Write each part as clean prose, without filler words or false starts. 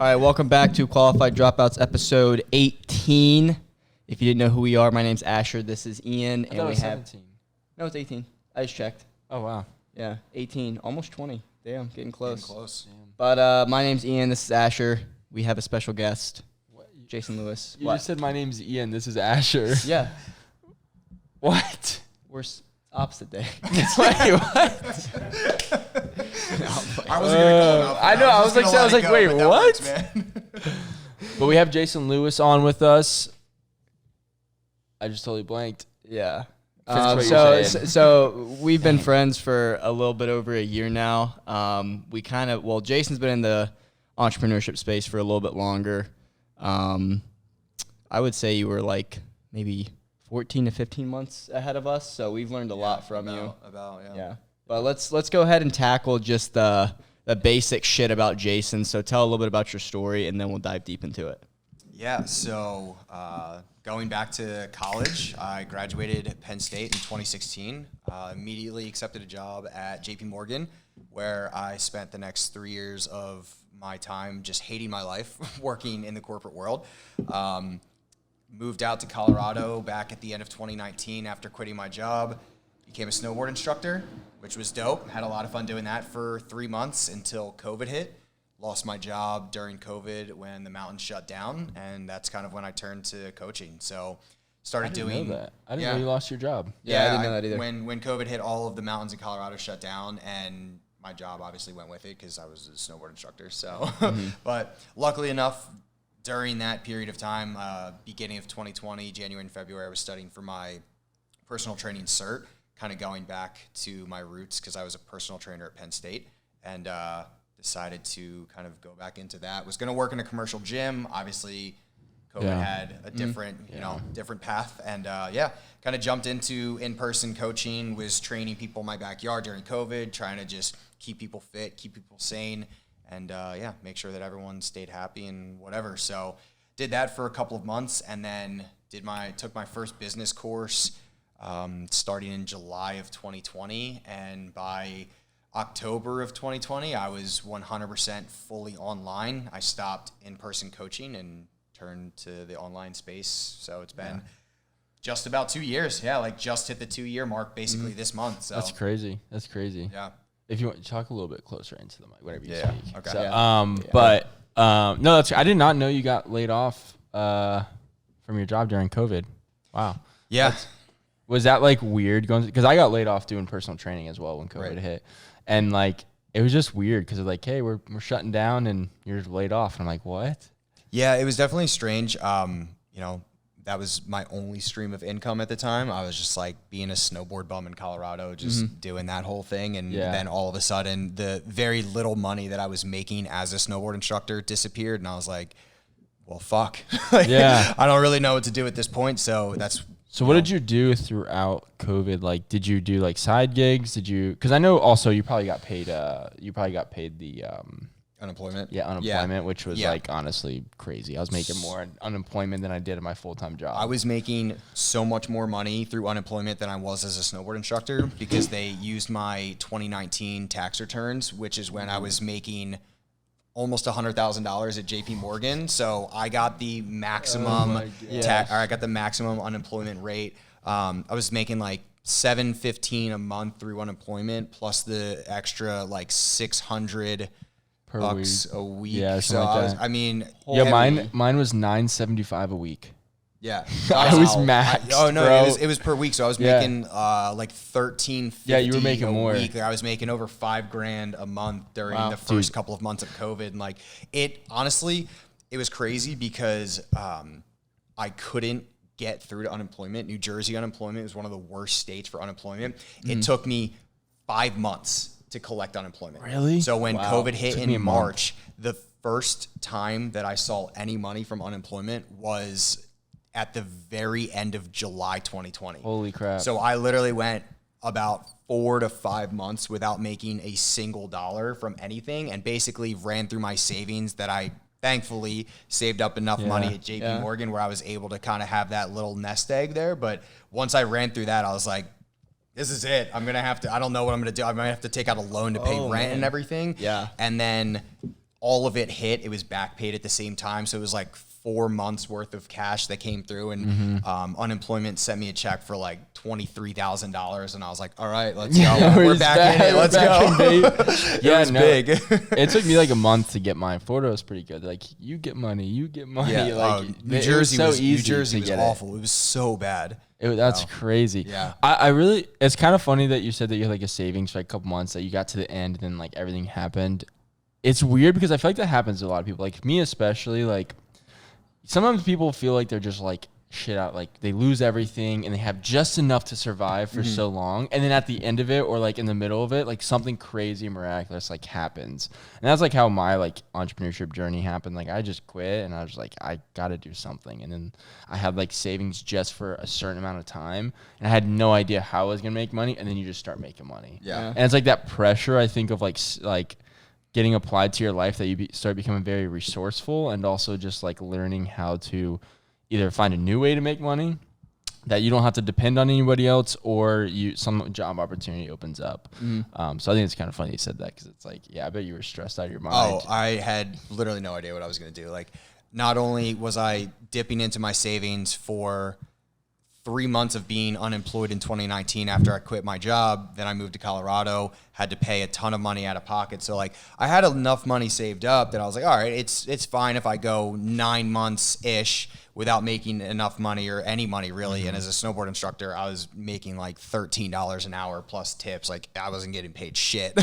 All right, welcome back to Qualified Dropouts episode 18. If you didn't know who we are, my name's Asher. This is Ian, I thought it was 17. No, it's 18. I just checked. Oh wow. Yeah, 18, almost 20. Damn, getting close. Damn. But my name's Ian. This is Asher. We have a special guest, Jason Lewis. You just said my name's Ian. This is Asher. Yeah. What? We're opposite day. Wait, what? I wasn't gonna call it out. I know. I was like, wait, but what? that works, man. But we have Jason Lewis on with us. I just totally blanked. Yeah. What you're saying. So we've been friends for a little bit over a year now. Jason's been in the entrepreneurship space for a little bit longer. I would say you were like maybe 14 to 15 months ahead of us. So we've learned a lot from you. Yeah. But let's go ahead and tackle just the basic shit about Jason. So tell a little bit about your story, and then we'll dive deep into it. Yeah, so going back to college, I graduated at Penn State in 2016. Immediately accepted a job at JP Morgan, where I spent the next 3 years of my time just hating my life, working in the corporate world. Moved out to Colorado back at the end of 2019 after quitting my job. Became a snowboard instructor, which was dope. Had a lot of fun doing that for 3 months until COVID hit. Lost my job during COVID when the mountains shut down, and that's kind of when I turned to coaching. So started doing that. I didn't know you lost your job. Yeah, I didn't know that either. When COVID hit, all of the mountains in Colorado shut down, and my job obviously went with it because I was a snowboard instructor. So, but luckily enough, during that period of time, beginning of 2020, January and February, I was studying for my personal training cert, kind of going back to my roots because I was a personal trainer at Penn State, and decided to kind of go back into that. Was going to work in a commercial gym. Obviously, COVID had a different, different path. And kind of jumped into in-person coaching, was training people in my backyard during COVID, trying to just keep people fit, keep people sane, and make sure that everyone stayed happy and whatever. So did that for a couple of months, and then took my first business course starting in July of 2020. And by October of 2020, I was 100% fully online. I stopped in-person coaching and turned to the online space. So it's been just about 2 years. Yeah, like just hit the 2-year mark basically this month. So That's crazy. Yeah. If you want to talk a little bit closer into the mic, whatever you speak. Okay. So, no, I did not know you got laid off from your job during COVID. Wow. Yeah. Was that like weird going? Because I got laid off doing personal training as well when COVID hit, and like it was just weird because like, hey, we're shutting down and you're laid off, and I'm like, what? Yeah, it was definitely strange. That was my only stream of income at the time. I was just like being a snowboard bum in Colorado, just doing that whole thing, and then all of a sudden, the very little money that I was making as a snowboard instructor disappeared, and I was like, well, fuck. I don't really know what to do at this point. So that's. So what did you do throughout COVID? Like, did you do like side gigs? Because I know also you probably got paid. You probably got paid the unemployment. Yeah, unemployment, which was like honestly crazy. I was making more unemployment than I did at my full-time job. I was making so much more money through unemployment than I was as a snowboard instructor because they used my 2019 tax returns, which is when I was making almost $100,000 at JP Morgan. So I got the maximum I got the maximum unemployment rate. I was making like $715 a month through unemployment plus the extra like $600 bucks a week. Yeah, so mine was $975 a week. Yeah, I was maxed. Bro. It was per week. So I was making like $13.50. Yeah, you were making more. Week. I was making over $5,000 a month during the first couple of months of COVID, and like it honestly, it was crazy because I couldn't get through to unemployment. New Jersey unemployment was one of the worst states for unemployment. It took me 5 months to collect unemployment. Really? So when COVID hit in March, the first time that I saw any money from unemployment was at the very end of July 2020. Holy crap. So I literally went about 4 to 5 months without making a single dollar from anything, and basically ran through my savings that I thankfully saved up enough money at JP Morgan where I was able to kind of have that little nest egg there. But once I ran through that, I was like, this is it. I'm going to have to, I don't know what I'm going to do. I might have to take out a loan to pay rent and everything. Yeah. And then all of it hit. It was back paid at the same time. So it was like 4 months worth of cash that came through, and unemployment sent me a check for like $23,000, and I was like, all right, let's go. We're back in it. Let's go. Yeah, it was big. It took me like a month to get mine. Florida was pretty good. Like, you get money. Yeah, like New Jersey was easy. New Jersey was get awful. It was so bad. That's crazy. Yeah. I really, it's kind of funny that you said that you had like a savings for like a couple months, that you got to the end and then like everything happened. It's weird because I feel like that happens to a lot of people, like me especially. Like, sometimes people feel like they're just like shit out, like they lose everything and they have just enough to survive for so long, and then at the end of it, or like in the middle of it, like something crazy miraculous like happens. And that's like how my like entrepreneurship journey happened. Like, I just quit and I was like, I gotta do something, and then I had like savings just for a certain amount of time, and I had no idea how I was gonna make money, and then you just start making money. Yeah. And it's like that pressure, I think, of like getting applied to your life, that you start becoming very resourceful, and also just like learning how to either find a new way to make money that you don't have to depend on anybody else, or some job opportunity opens up. So I think it's kind of funny you said that, because it's like, yeah, I bet you were stressed out of your mind. Oh, I had literally no idea what I was going to do. Like, not only was I dipping into my savings for 3 months of being unemployed in 2019 after I quit my job, then I moved to Colorado, had to pay a ton of money out of pocket. So like, I had enough money saved up that I was like, all right, it's fine if I go 9 months ish without making enough money, or any money really. And as a snowboard instructor, I was making like $13 an hour plus tips. Like, I wasn't getting paid shit.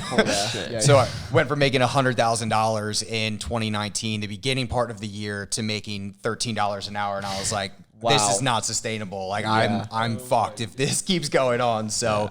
So I went from making $100,000 in 2019, the beginning part of the year, to making $13 an hour. And I was like, this is not sustainable. Like, I'm fucked if this keeps going on. So,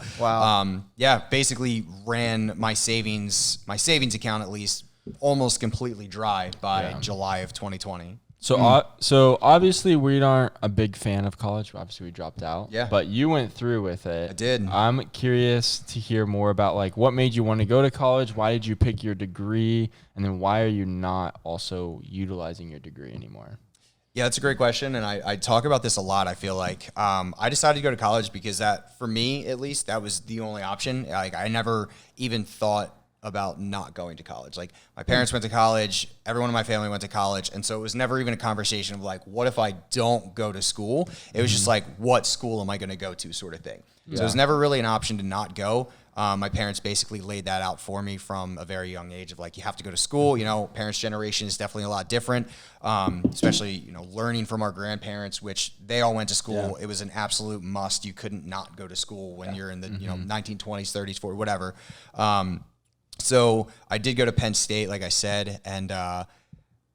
basically ran my savings account at least almost completely dry by July of 2020. So obviously we aren't a big fan of college. Obviously we dropped out. Yeah. But you went through with it. I did. I'm curious to hear more about like what made you want to go to college. Why did you pick your degree? And then why are you not also utilizing your degree anymore? Yeah, that's a great question, and I talk about this a lot. I feel like I decided to go to college because that, for me at least, that was the only option. Like, I never even thought about not going to college. Like, my parents went to college, everyone in my family went to college, and so it was never even a conversation of like, what if I don't go to school? It was just like, what school am I going to go to, sort of thing. So it was never really an option to not go. My parents basically laid that out for me from a very young age of like, you have to go to school. You know, parents' generation is definitely a lot different, especially, you know, learning from our grandparents, which they all went to school. It was an absolute must. You couldn't not go to school when you're in the, you know, 1920s, 30s, 40s, whatever. So I did go to Penn State, like I said, and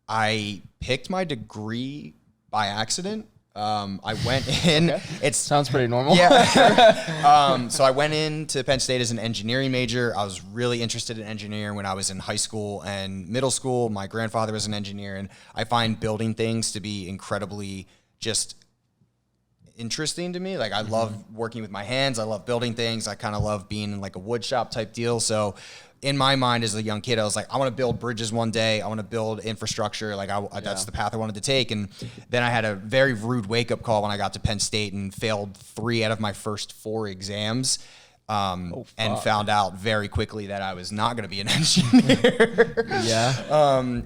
I picked my degree by accident. I went in. It sounds pretty normal. Yeah. So I went into Penn State as an engineering major. I was really interested in engineering when I was in high school and middle school. My grandfather was an engineer, and I find building things to be incredibly just interesting to me. Like, I love working with my hands. I love building things. I kind of love being in like a wood shop type deal. So in my mind as a young kid, I was like, I want to build bridges one day. I want to build infrastructure. Like, that's the path I wanted to take. And then I had a very rude wake up call when I got to Penn State and failed 3 out of my first 4 exams. And found out very quickly that I was not going to be an engineer.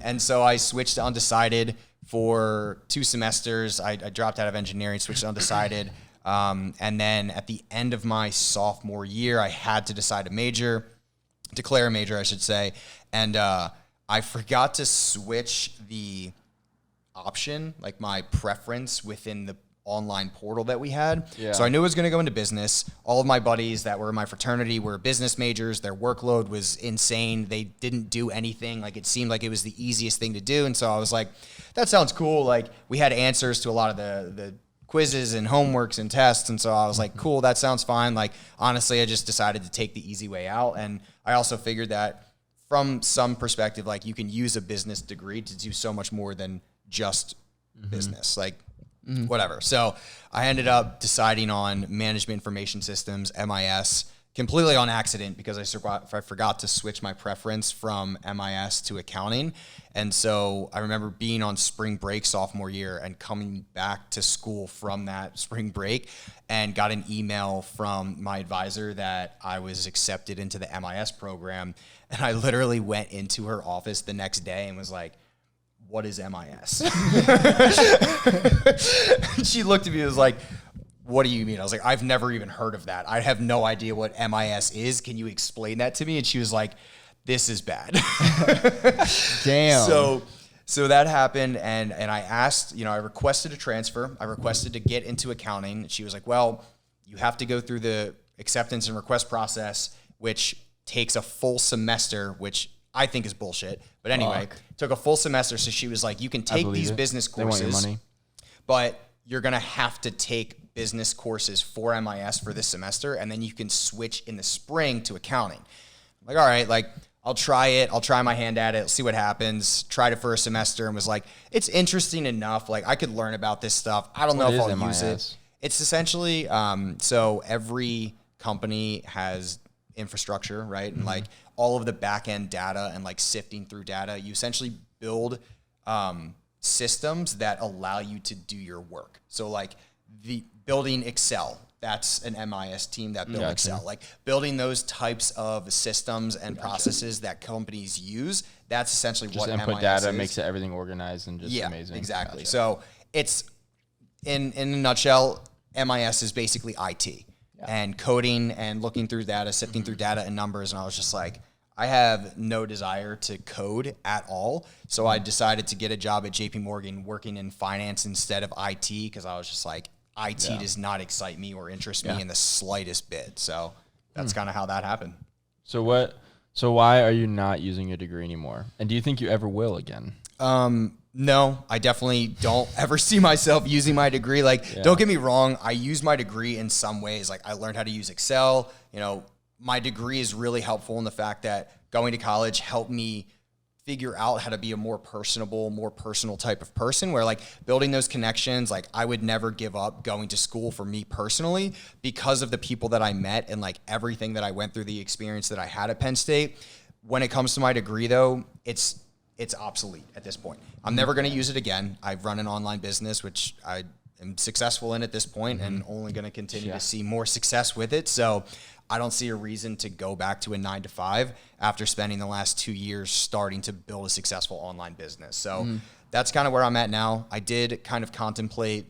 And so I switched to undecided for 2 semesters. I dropped out of engineering, switched to undecided. And then at the end of my sophomore year, I had to declare a major, I should say. And I forgot to switch the option, like my preference within the online portal that we had. So I knew I was going to go into business. All of my buddies that were in my fraternity were business majors. Their workload was insane. They didn't do anything. Like, it seemed like it was the easiest thing to do. And so I was like, that sounds cool. Like, we had answers to a lot of the quizzes and homeworks and tests. And so I was like, cool, that sounds fine. Like, honestly, I just decided to take the easy way out. And I also figured that from some perspective, like, you can use a business degree to do so much more than just business, like whatever. So I ended up deciding on management information systems, MIS. completely on accident because I forgot to switch my preference from MIS to accounting. And so I remember being on spring break sophomore year and coming back to school from that spring break and got an email from my advisor that I was accepted into the MIS program. And I literally went into her office the next day and was like, what is MIS? She looked at me and was like, what do you mean? I was like, I've never even heard of that. I have no idea what MIS is. Can you explain that to me? And she was like, this is bad. Damn. So that happened, and I asked, I requested a transfer. I requested to get into accounting. She was like, well, you have to go through the acceptance and request process, which takes a full semester, which I think is bullshit. But anyway, took a full semester. So she was like, you can take these business courses, they want your money. But you're going to have to take business courses for MIS for this semester, and then you can switch in the spring to accounting. I'm like, all right, like, I'll try it. I'll try my hand at it. See what happens. Tried it for a semester and was like, it's interesting enough. Like, I could learn about this stuff. I don't know if I'll use it. It's essentially, so every company has infrastructure, right? And like all of the back end data and like sifting through data, you essentially build systems that allow you to do your work. So like the building Excel, that's an MIS team that build Excel. Like building those types of systems and processes that companies use, that's essentially just what input MIS data is. Makes it everything organized and just amazing. Exactly. Gotcha. So it's in a nutshell, MIS is basically IT and coding and looking through data, sifting through data and numbers. And I was just like, I have no desire to code at all. So I decided to get a job at JP Morgan working in finance instead of IT because I was just like, IT does not excite me or interest me in the slightest bit. So that's kind of how that happened. So why are you not using your degree anymore? And do you think you ever will again? No, I definitely don't ever see myself using my degree. Like, don't get me wrong. I use my degree in some ways. Like I learned how to use Excel. My degree is really helpful in the fact that going to college helped me figure out how to be a more personal type of person where like building those connections, like I would never give up going to school for me personally because of the people that I met and like everything that I went through, the experience that I had at Penn State. When it comes to my degree though, it's obsolete at this point. I'm never going to use it again. I've run an online business, which I am successful in at this point and only going to continue to see more success with it. So I don't see a reason to go back to a 9-to-5 after spending the last 2 years starting to build a successful online business. So that's kind of where I'm at now. I did kind of contemplate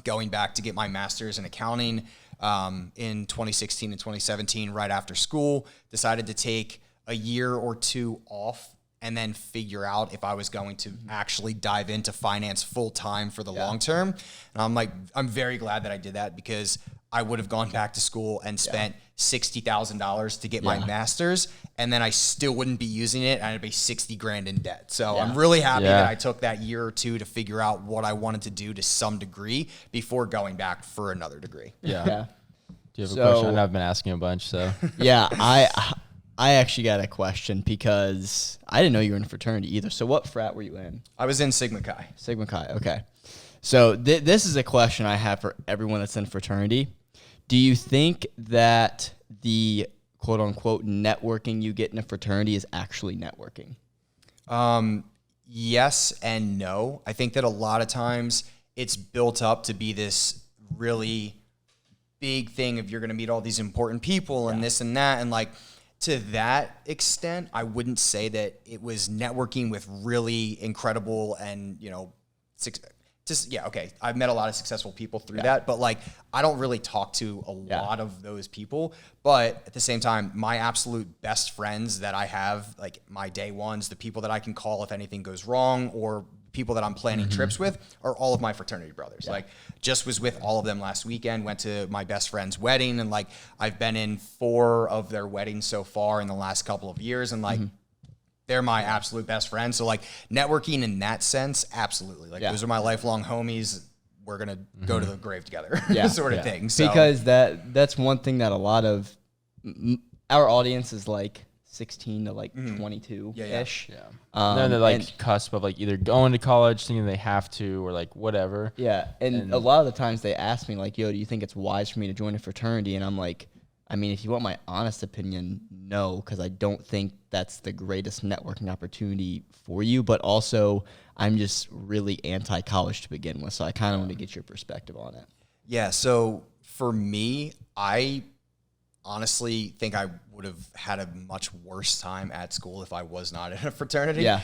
going back to get my master's in accounting in 2016 and 2017 right after school. Decided to take a year or two off and then figure out if I was going to actually dive into finance full time for the long term. And I'm very glad that I did that because I would have gone back to school and spent $60,000 to get my master's, and then I still wouldn't be using it, and I'd be $60,000 in debt. So I'm really happy that I took that year or two to figure out what I wanted to do to some degree before going back for another degree. Yeah. Do you have a question? I know I've been asking a bunch, so. Yeah, I actually got a question because I didn't know you were in a fraternity either. So what frat were you in? I was in Sigma Chi. Sigma Chi, okay. So this is a question I have for everyone that's in fraternity. Do you think that the quote-unquote networking you get in a fraternity is actually networking? Yes and no. I think that a lot of times it's built up to be this really big thing of you're going to meet all these important people and this and that. And like to that extent, I wouldn't say that it was networking with really incredible and, I've met a lot of successful people through that, but like I don't really talk to a lot of those people. But at the same time, my absolute best friends that I have, like my day ones, the people that I can call if anything goes wrong, or people that I'm planning trips with, are all of my fraternity brothers. Like just was with all of them last weekend, went to my best friend's wedding, and like I've been in 4 of their weddings so far in the last couple of years, and like they're my absolute best friends. So like networking in that sense, absolutely. Like those are my lifelong homies. We're going to go to the grave together sort of thing. So. Because that's one thing that a lot of our audience is like 16 to like 22-ish. They're the like cusp of like either going to college, thinking they have to, or like whatever. Yeah. And a lot of the times they ask me like, yo, do you think it's wise for me to join a fraternity? And I'm like, I mean, if you want my honest opinion, no, because I don't think that's the greatest networking opportunity for you. But also, I'm just really anti-college to begin with, so I kind of want to get your perspective on it. Yeah, so for me, I honestly think I would have had a much worse time at school if I was not in a fraternity. Yeah.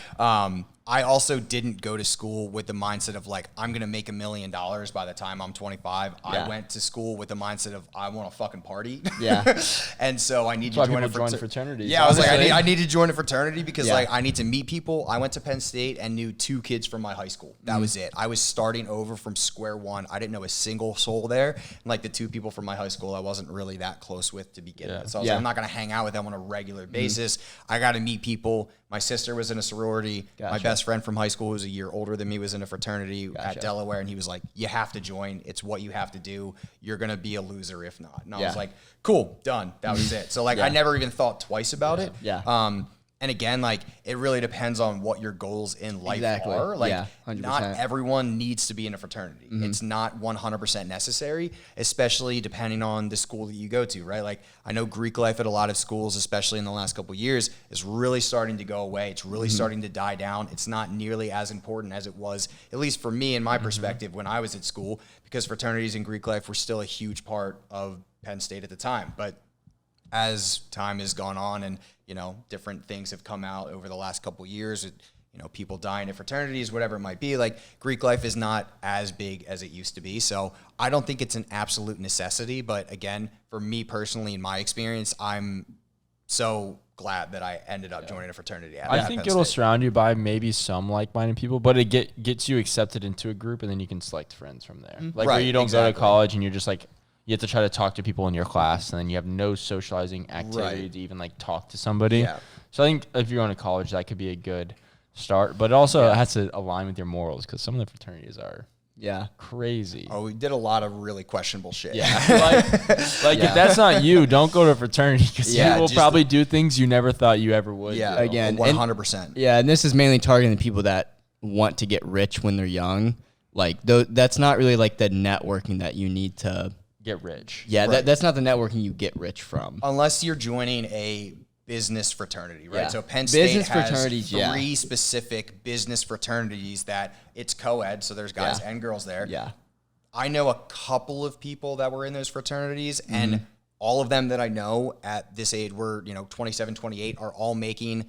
I also didn't go to school with the mindset of like, I'm going to make $1 million by the time I'm 25. Yeah. I went to school with the mindset of I want to fucking party. Yeah. And so I need to join a fraternity. Yeah, I was like, I need to join a fraternity because like I need to meet people. I went to Penn State and knew 2 kids from my high school. That was it. I was starting over from square one. I didn't know a single soul there. And like the 2 people from my high school, I wasn't really that close with to begin with. So I was like, I'm not going to hang out with them on a regular basis. I got to meet people. My sister was in a sorority. Gotcha. My best friend from high school, who was a year older than me, was in a fraternity at Delaware, and he was like, you have to join. It's what you have to do. You're going to be a loser if not. And I was like, cool, done. That was it. So, like, I never even thought twice about it. Yeah. And again, like, it really depends on what your goals in life are. Like, not everyone needs to be in a fraternity. It's not 100% necessary, especially depending on the school that you go to, right? Like, I know Greek life at a lot of schools, especially in the last couple of years, is really starting to go away. It's really starting to die down. It's not nearly as important as it was, at least for me, in my perspective, when I was at school, because fraternities and Greek life were still a huge part of Penn State at the time. But as time has gone on and, you know, different things have come out over the last couple of years, you know, people dying in fraternities, whatever it might be, like Greek life is not as big as it used to be. So I don't think it's an absolute necessity. But again, for me personally, in my experience, I'm so glad that I ended up joining a fraternity. I think it'll surround you by maybe some like-minded people, but it gets you accepted into a group, and then you can select friends from there. Like where you don't go to college and you're just like, you have to try to talk to people in your class, and then you have no socializing activity to even like talk to somebody. Yeah. So I think if you're going to college, that could be a good start, but it also has to align with your morals, because some of the fraternities are crazy. Oh, we did a lot of really questionable shit. Yeah. like if that's not you, don't go to a fraternity, because you will probably do things you never thought you ever would. Yeah, do. Again, 100%. Yeah, and this is mainly targeting the people that want to get rich when they're young. Like, that's not really like the networking that you need to get rich. Yeah, that's not the networking you get rich from. Unless you're joining a business fraternity, right? Yeah. So Penn State has 3 specific business fraternities that it's co-ed, so there's guys and girls there. Yeah. I know a couple of people that were in those fraternities, and all of them that I know at this age, we're 27, 28, are all making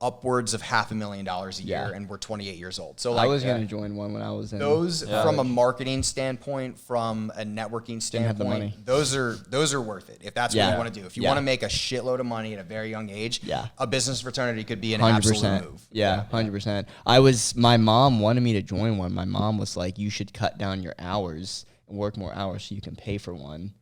upwards of $500,000 a year, and we're 28 years old. So like, I was going to join one when I was in those from a marketing standpoint, from a networking standpoint, those are worth it if that's what you want to do. If you want to make a shitload of money at a very young age, a business fraternity could be an 100%. Absolute move. Yeah, 100%. My mom wanted me to join one. My mom was like, you should cut down your hours and work more hours so you can pay for one.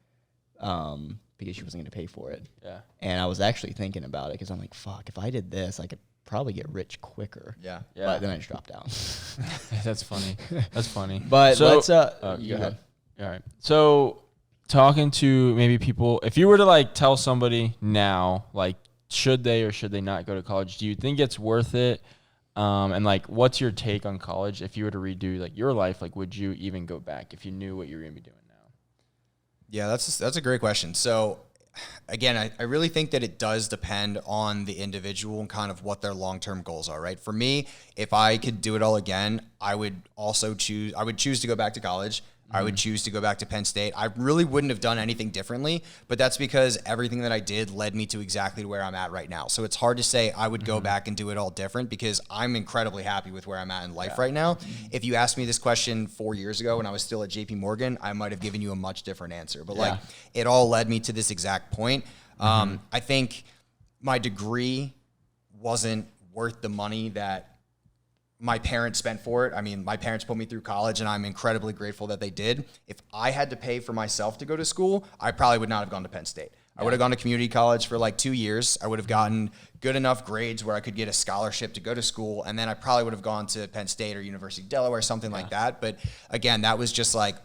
Because she wasn't going to pay for it. Yeah. And I was actually thinking about it, because I'm like, fuck, if I did this, I could probably get rich quicker. Yeah. But then I just dropped out. That's funny. That's funny. But so, let's, go ahead. All right. So talking to maybe people, if you were to like tell somebody now, like, should they or should they not go to college? Do you think it's worth it? And like, what's your take on college? If you were to redo like your life, like, would you even go back if you knew what you were going to be doing? Yeah, that's a great question. So, again, I really think that it does depend on the individual and kind of what their long-term goals are, right? For me, if I could do it all again, I would choose to go back to college. I would choose to go back to Penn State. I really wouldn't have done anything differently, but that's because everything that I did led me to exactly where I'm at right now. So it's hard to say I would go back and do it all different, because I'm incredibly happy with where I'm at in life right now. If you asked me this question 4 years ago when I was still at JP Morgan, I might have given you a much different answer. But like, it all led me to this exact point. I think my degree wasn't worth the money that my parents spent for it. I mean, my parents put me through college, and I'm incredibly grateful that they did. If I had to pay for myself to go to school, I probably would not have gone to Penn State. I would have gone to community college for like 2 years. I would have gotten good enough grades where I could get a scholarship to go to school, and then I probably would have gone to Penn State or University of Delaware, something like that. But again, that was just like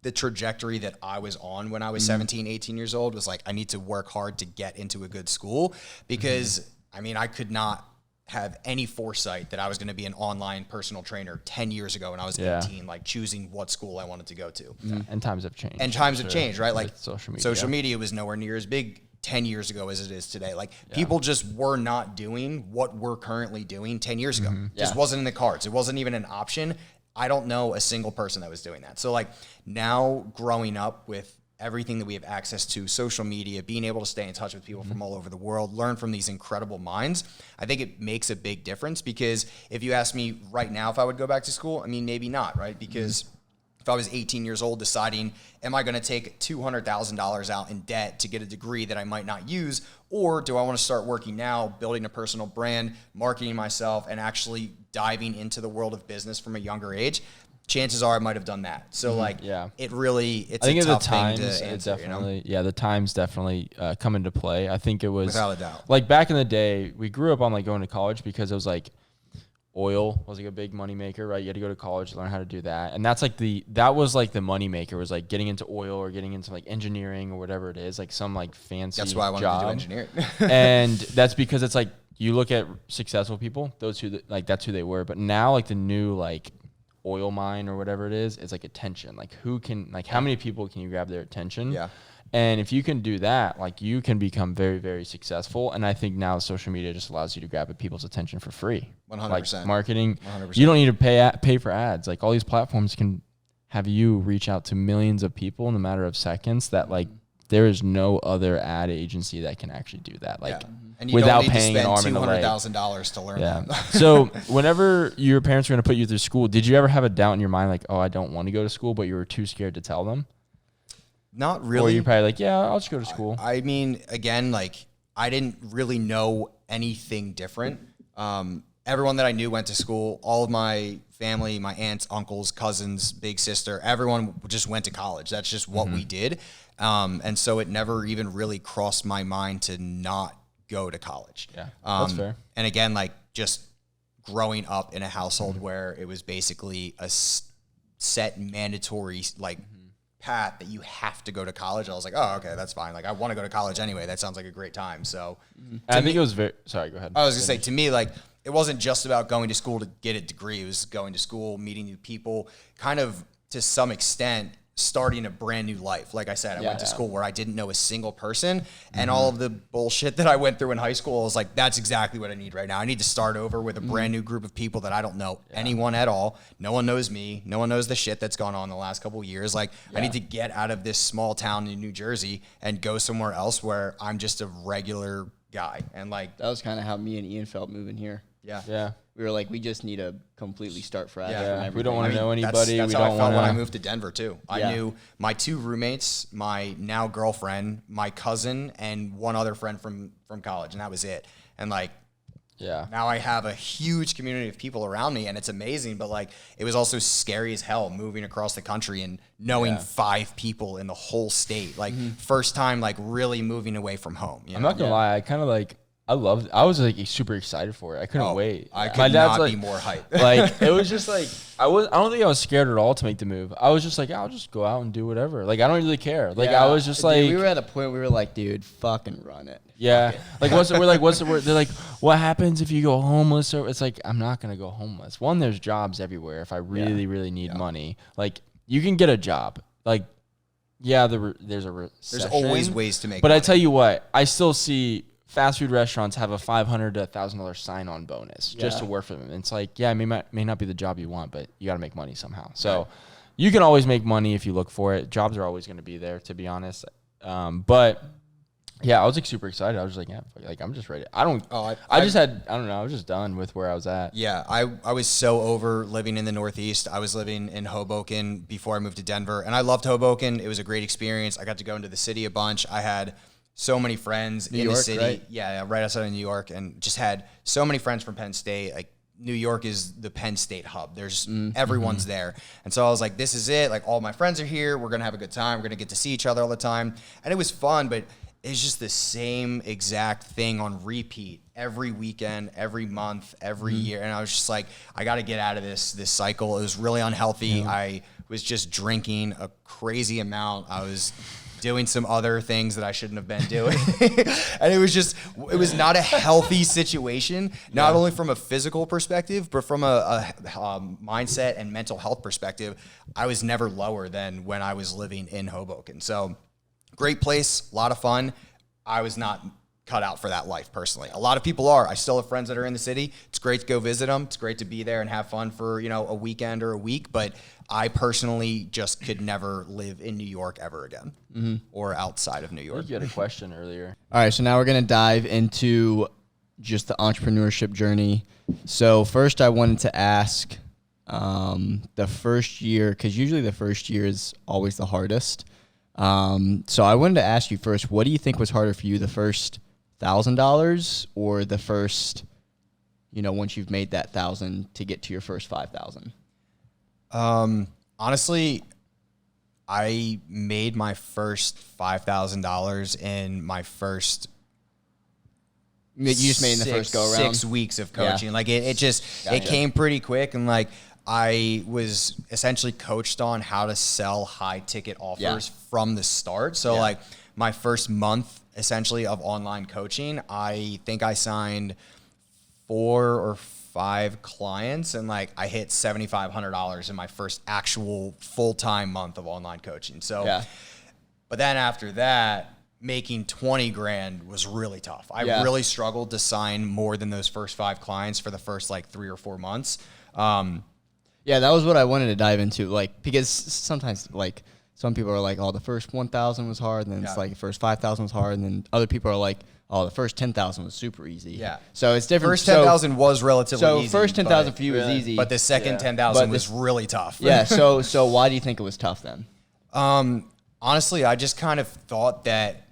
the trajectory that I was on when I was 17, 18 years old, was like, I need to work hard to get into a good school, because I mean, I could not have any foresight that I was going to be an online personal trainer 10 years ago when I was 18, like choosing what school I wanted to go to. And times have changed. And times have changed, right? Like with social media. Social media was nowhere near as big 10 years ago as it is today. Like people just were not doing what we're currently doing 10 years ago. Just wasn't in the cards. It wasn't even an option. I don't know a single person that was doing that. So like now growing up with everything that we have access to, social media, being able to stay in touch with people from all over the world, learn from these incredible minds, I think it makes a big difference. Because if you ask me right now if I would go back to school, I mean, maybe not, right? Because if I was 18 years old deciding, am I going to take $200,000 out in debt to get a degree that I might not use? Or do I want to start working now, building a personal brand, marketing myself, and actually diving into the world of business from a younger age? Chances are I might have done that. So like, it really, it's I think a at the tough times, thing to answer, it definitely, the times definitely come into play. I think it was without a doubt. Like back in the day, we grew up on like going to college because it was like oil was like a big money maker, right? You had to go to college to learn how to do that. And that's like that was like the money maker, was like getting into oil or getting into like engineering or whatever it is, like some like fancy That's why I wanted job. to do engineering. And that's because it's like, you look at successful people, those who like, that's who they were. But now like the new like oil mine or whatever it is, it's like attention. Like who can, like how many people can you grab their attention? Yeah. And if you can do that, like you can become very, very successful. And I think now social media just allows you to grab people's attention for free. 100%. Like marketing, 100%. you don't need to pay for ads. Like all these platforms can have you reach out to millions of people in a matter of seconds. That like there is no other ad agency that can actually do that. Like and you without don't need paying to an arm spend and a leg. $200,000 to learn that. So whenever your parents were going to put you through school, did you ever have a doubt in your mind like, oh, I don't want to go to school, but you were too scared to tell them? Not really. Or you're probably like, yeah, I'll just go to school. I mean, again, like I didn't really know anything different. Everyone that I knew went to school. All of my family, my aunts, uncles, cousins, big sister, everyone just went to college. That's just what we did. And so it never even really crossed my mind to not go to college. Yeah, that's fair. And again, like just growing up in a household where it was basically a set mandatory like path that you have to go to college. I was like, oh, okay, that's fine. Like I want to go to college anyway. That sounds like a great time. So I think it was very, sorry, go ahead. I was gonna say, to me, like it wasn't just about going to school to get a degree. It was going to school, meeting new people, kind of to some extent starting a brand new life. Like I said, I went to school where I didn't know a single person, and all of the bullshit that I went through in high school, I was like, that's exactly what I need right now. I need to start over with a brand new group of people that I don't know anyone at all. No one knows me. No one knows the shit that's gone on the last couple of years. Like I need to get out of this small town in New Jersey and go somewhere else where I'm just a regular guy. And like, That was kind of how me and Ian felt moving here. Yeah. We were like, we just need to completely start fresh. Yeah. from We everything. don't want to know anybody. That's we how I don't felt want when I to. moved to Denver too. I Yeah. knew my two roommates, my now girlfriend, my cousin, and one other friend from college, and that was it. And like, now I have a huge community of people around me, and it's amazing. But like, it was also scary as hell moving across the country and knowing 5 people in the whole state. Like, first time like really moving away from home. You I'm know? not going to lie. I kind of like, I was like super excited for it. I couldn't wait. I could My dad's not like, be more hyped. like it was just like I don't think I was scared at all to make the move. I was just like, I'll just go out and do whatever. Like I don't really care. Like I was just Dude, like, we were at a point we were like, dude, fucking run it. yeah. Like what's the word? They're like, what happens if you go homeless? Or it's like, I'm not gonna go homeless. One, there's jobs everywhere. If I really, really need money, like you can get a job. Like, there's a recession. There's always ways to make But money. I tell you what, I still see fast food restaurants have a $500 to $1,000 sign-on bonus just to work for them. And it's like, it may not be the job you want, but you got to make money somehow. So you can always make money if you look for it. Jobs are always going to be there, to be honest. But yeah, I was like super excited. I was just like, like I'm just ready. I don't know. I was just done with where I was at. Yeah, I was so over living in the Northeast. I was living in Hoboken before I moved to Denver, and I loved Hoboken. It was a great experience. I got to go into the city a bunch. I had so many friends in the city. Right? Yeah, right outside of New York, and just had so many friends from Penn State. Like New York is the Penn State hub. There's everyone's there. And so I was like, this is it. Like all my friends are here. We're going to have a good time. We're going to get to see each other all the time. And it was fun, but it's just the same exact thing on repeat every weekend, every month, every year. And I was just like, I got to get out of this cycle. It was really unhealthy. I was just drinking a crazy amount. I was doing some other things that I shouldn't have been doing. And it was not a healthy situation, not only from a physical perspective, but from a mindset and mental health perspective. I was never lower than when I was living in Hoboken. So great place, a lot of fun. I was not cut out for that life personally. A lot of people are. I still have friends that are in the city. It's great to go visit them. It's great to be there and have fun for, a weekend or a week. But I personally just could never live in New York ever again or outside of New York. You had a question earlier. All right, so now we're going to dive into just the entrepreneurship journey. So first I wanted to ask the first year, because usually the first year is always the hardest. So I wanted to ask you first, what do you think was harder for you, the first $1,000 or the first, once you've made that 1,000 to get to your first 5,000? Honestly, I made my first $5,000 in my first. You just made in the first go around? 6 weeks of coaching. Yeah. Like it Gotcha. came pretty quick, and like I was essentially coached on how to sell high ticket offers from the start. So like my first month essentially of online coaching, I think I signed 4 or 5 clients, and like I hit $7,500 in my first actual full-time month of online coaching. So, but then after that, making 20 grand was really tough. I really struggled to sign more than those first 5 clients for the first like 3 or 4 months. Yeah, that was what I wanted to dive into, like, because sometimes, like, some people are like, oh, the first 1,000 was hard, and then it's like the first 5,000 was hard, and then other people are like, oh, the first 10,000 was super easy. Yeah. So it's different. First 10,000 was relatively easy. So first 10,000 for you was easy. But the second 10,000 was really tough. Yeah, so why do you think it was tough then? Honestly, I just kind of thought that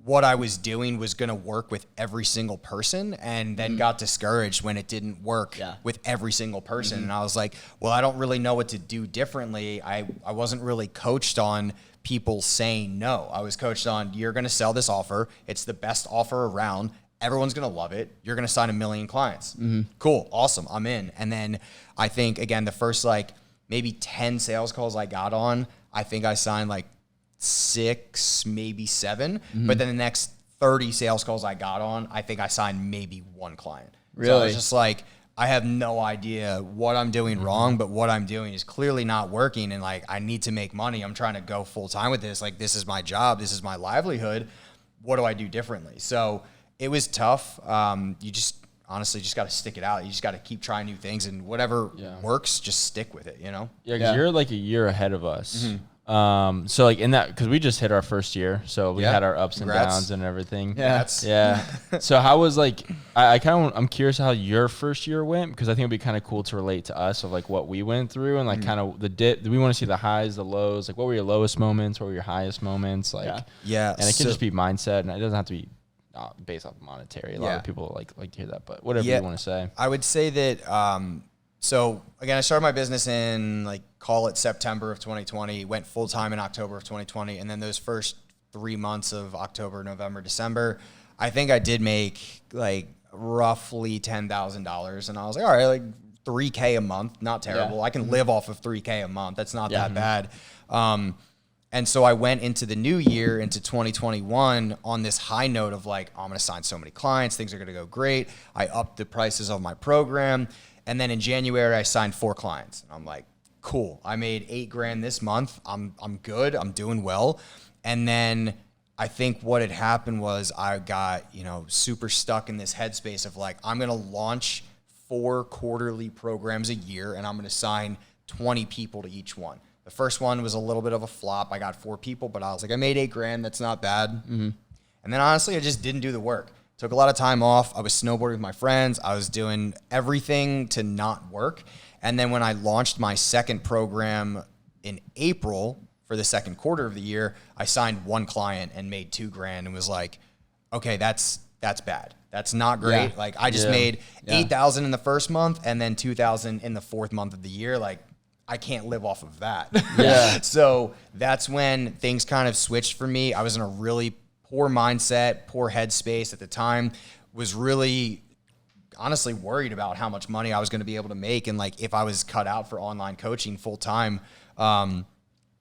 what I was doing was going to work with every single person, and then got discouraged when it didn't work with every single person. And I was like, well, I don't really know what to do differently. I wasn't really coached on people saying no. I was coached on, you're going to sell this offer. It's the best offer around. Everyone's going to love it. You're going to sign 1 million clients. Cool. Awesome. I'm in. And then I think, again, the first like maybe 10 sales calls I got on, I think I signed like 6, maybe 7. But then the next 30 sales calls I got on, I think I signed maybe 1 client. Really? So I was just like, I have no idea what I'm doing wrong, but what I'm doing is clearly not working. And like, I need to make money. I'm trying to go full time with this. Like, this is my job. This is my livelihood. What do I do differently? So it was tough. You just honestly just got to stick it out. You just got to keep trying new things, and whatever works, just stick with it, Yeah, because you're like a year ahead of us. So like in that, because we just hit our first year, so we had our ups and downs and everything. So how was like, I'm curious how your first year went, because I think it'd be kind of cool to relate to us of like what we went through, and like kind of the dip. We want to see the highs, the lows. Like, what were your lowest moments? What were your highest moments? Like, and it can just be mindset, and it doesn't have to be based off monetary. A lot of people like to hear that, but whatever you want to say. I would say that. So again, I started my business in like, call it September of 2020, went full time in October of 2020. And then those first 3 months of October, November, December, I think I did make like roughly $10,000. And I was like, all right, like $3K a month, not terrible. I can live off of $3K a month. That's not that bad. And so I went into the new year, into 2021, on this high note of like, I'm going to sign so many clients. Things are going to go great. I upped the prices of my program. And then in January, I signed 4 clients. I'm like, cool. I made $8 grand this month. I'm good. I'm doing well. And then I think what had happened was I got, super stuck in this headspace of like, I'm going to launch 4 quarterly programs a year, and I'm going to sign 20 people to each one. The first one was a little bit of a flop. I got 4 people, but I was like, I made $8 grand. That's not bad. And then honestly, I just didn't do the work. Took a lot of time off. I was snowboarding with my friends. I was doing everything to not work. And then when I launched my second program in April for the second quarter of the year, I signed 1 client and made $2 grand, and was like, okay, that's bad. That's not great. Like, I just made $8,000 in the first month, and then $2,000 in the 4th month of the year. Like, I can't live off of that. So that's when things kind of switched for me. I was in a really poor mindset, poor headspace at the time, was really honestly worried about how much money I was going to be able to make, and like if I was cut out for online coaching full time.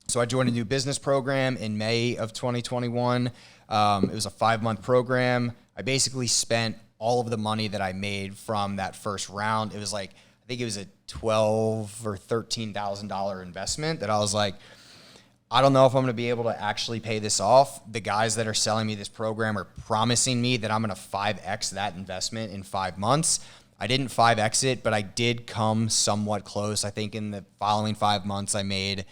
So I joined a new business program in May of 2021. It was a 5-month program. I basically spent all of the money that I made from that first round. It was like, I think it was a $12,000 or $13,000 investment that I was like, I don't know if I'm going to be able to actually pay this off. The guys that are selling me this program are promising me that I'm going to 5X that investment in 5 months. I didn't 5X it, but I did come somewhat close. I think in the following 5 months, I made,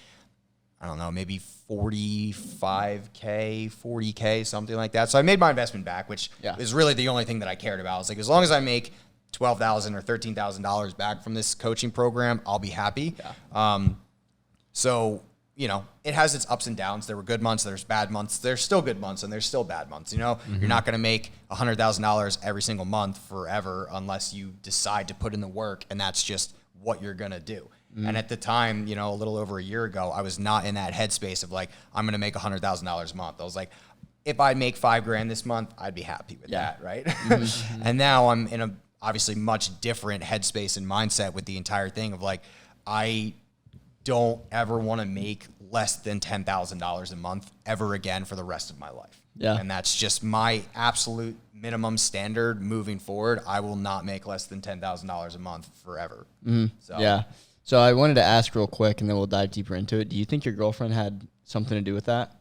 I don't know, maybe 45K, 40K, something like that. So I made my investment back, which is really the only thing that I cared about. I was like, as long as I make $12,000 or $13,000 back from this coaching program, I'll be happy. So, you know, it has its ups and downs. There were good months, there's bad months, there's still good months, and there's still bad months. You know, you're not going to make $100,000 every single month forever unless you decide to put in the work, and that's just what you're going to do. And at the time, you know, a little over a year ago, I was not in that headspace of like, I'm going to make $100,000 a month. I was like, if I make $5,000 this month, I'd be happy with that, right? And now I'm in a obviously much different headspace and mindset with the entire thing of like, I don't ever want to make less than $10,000 a month ever again for the rest of my life. And that's just my absolute minimum standard moving forward. I will not make less than $10,000 a month forever. So I wanted to ask real quick, and then we'll dive deeper into it. Do you think your girlfriend had something to do with that?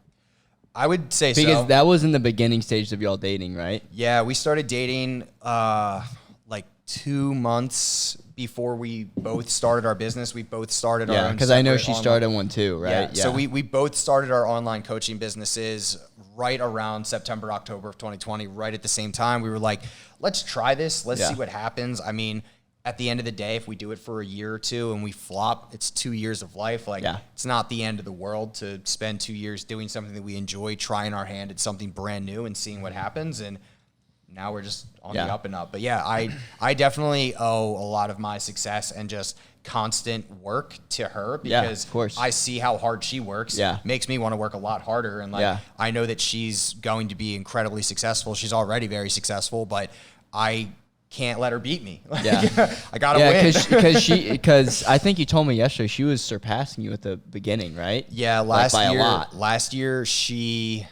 I would say so. Because that was in the beginning stage of y'all dating, right? Yeah, we started dating like 2 months before we both started our business. We both started our own because I know she online- started one too, right? So we both started our online coaching businesses right around September, October of 2020, right at the same time. We were like, let's try this. Let's see what happens. I mean, at the end of the day, if we do it for a year or two and we flop, it's 2 years of life. Like, it's not the end of the world to spend 2 years doing something that we enjoy, trying our hand at something brand new and seeing what happens. And now we're just on the up and up. But yeah, I definitely owe a lot of my success and just constant work to her because of course. I see how hard she works. Makes me want to work a lot harder. And like, I know that she's going to be incredibly successful. She's already very successful, but I can't let her beat me. I gotta win. Because I think you told me yesterday she was surpassing you at the beginning, right? Yeah, last year she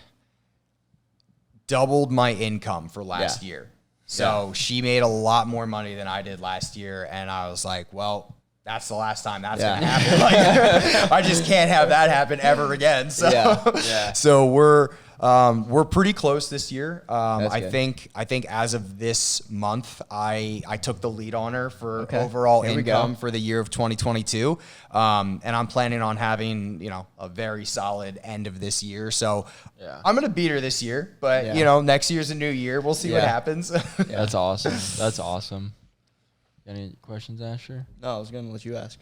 doubled my income for last year. So she made a lot more money than I did last year, and I was like, well, that's the last time that's gonna happen. Like, I just can't have that happen ever again. So so we're pretty close this year. I think as of this month, I took the lead on her for overall income for the year of 2022. And I'm planning on having, you know, a very solid end of this year. So I'm going to beat her this year, but you know, next year's a new year. We'll see what happens. That's awesome. That's awesome. Any questions, Asher? No, I was going to let you ask.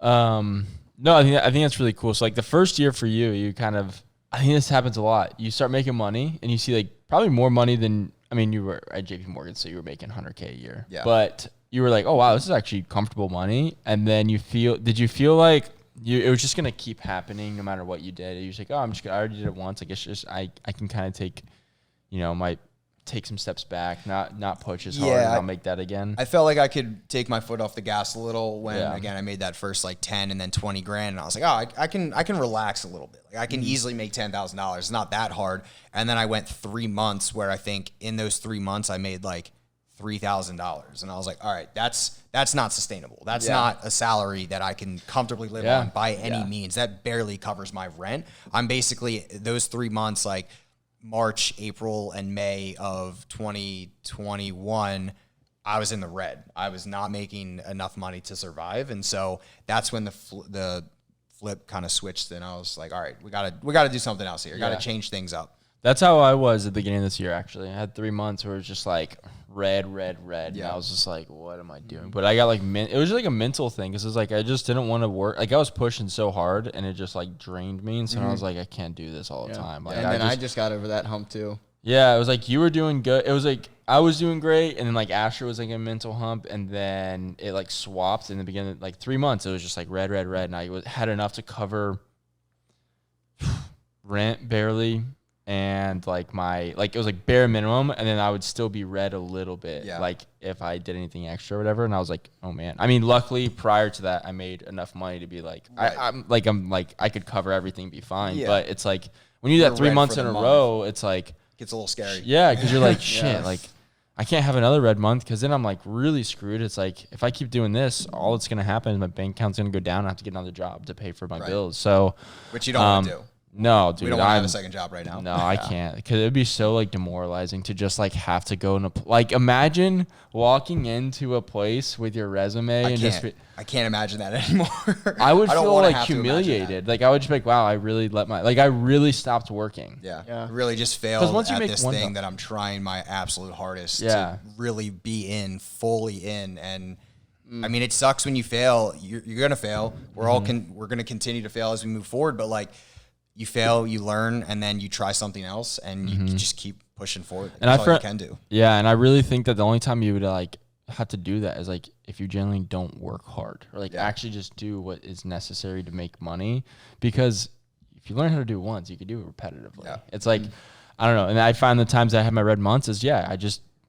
No, I think that's really cool. So like the first year for you, you kind of, I think this happens a lot. You start making money and you see like probably more money than, I mean, you were at JP Morgan, so you were making $100K a year. But you were like, oh wow, this is actually comfortable money. And then did you feel like it was just going to keep happening no matter what you did? You was like, oh, I already did it once. I guess I can kind of take, you know, take some steps back, not push as hard, and I'll make that again. I felt like I could take my foot off the gas a little when again I made that first like 10 and then 20 grand, and I was like, oh, I can relax a little bit. Like I can easily make $10,000. It's not that hard. And then I went 3 months where I think in those 3 months I made like $3,000, and I was like, all right, that's not sustainable. That's not a salary that I can comfortably live on by any means. That barely covers my rent. I'm basically those 3 months like March, April, and May of 2021, I was in the red. I was not making enough money to survive, and so that's when the flip kind of switched, and I was like, all right, we gotta do something else here. Got to change things up. That's how I was at the beginning of this year, actually. I had 3 months where it was just like red. And I was just like, what am I doing? But I got like, it was like a mental thing because it was like, I just didn't want to work. Like I was pushing so hard and it just like drained me. And so I was like, I can't do this all the time. Like, and then I just got over that hump too. Yeah, it was like you were doing good. It was like I was doing great. And then like Asher was like a mental hump. And then it like swapped in the beginning, like 3 months. It was just like red. And I had enough to cover rent barely. and like it was like bare minimum, and then I would still be red a little bit, like if I did anything extra or whatever. And I was like, oh man. I mean, luckily prior to that, I made enough money to be like, I'm like I could cover everything, be fine. But it's like when you do that 3 months in a row, it's like gets a little scary. Yeah, because you're like shit, like I can't have another red month because then I'm like really screwed. It's like if I keep doing this, all that's gonna happen is my bank account's gonna go down. I have to get another job to pay for my bills. So, which you don't want to do. No, dude. We don't want to have a second job right now. No, I can't, because it'd be so like demoralizing to just like have to go in like imagine walking into a place with your resume I can't imagine that anymore. I would feel like humiliated. Like I would just be like, wow, I really stopped working. Yeah. I really just failed at this thing that I'm trying my absolute hardest to really be fully in. And I mean, it sucks when you fail. You're gonna fail. We're gonna continue to fail as we move forward. But like, you fail, you learn, and then you try something else, and you just keep pushing forward. That's all you can do. Yeah, and I really think that the only time you would like have to do that is like if you generally don't work hard, or like actually just do what is necessary to make money. Because if you learn how to do it once, you can do it repetitively. Yeah. It's like I don't know. And I find the times I have my red months is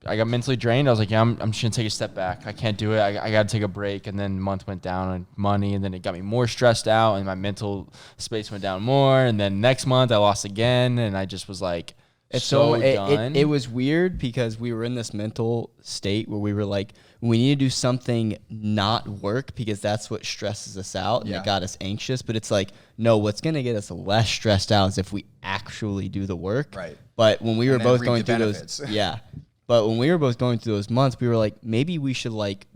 I got mentally drained. I was like, I'm just gonna take a step back. I can't do it. I got to take a break. And then month went down on money, and then it got me more stressed out, and my mental space went down more. And then next month I lost again, and I just was like, done. It was weird because we were in this mental state where we were like, we need to do something not work because that's what stresses us out, and it got us anxious. But it's like, no, what's gonna get us less stressed out is if we actually do the work. Right. But when we were both going through those, But when we were both going through those months, we were like, maybe we should like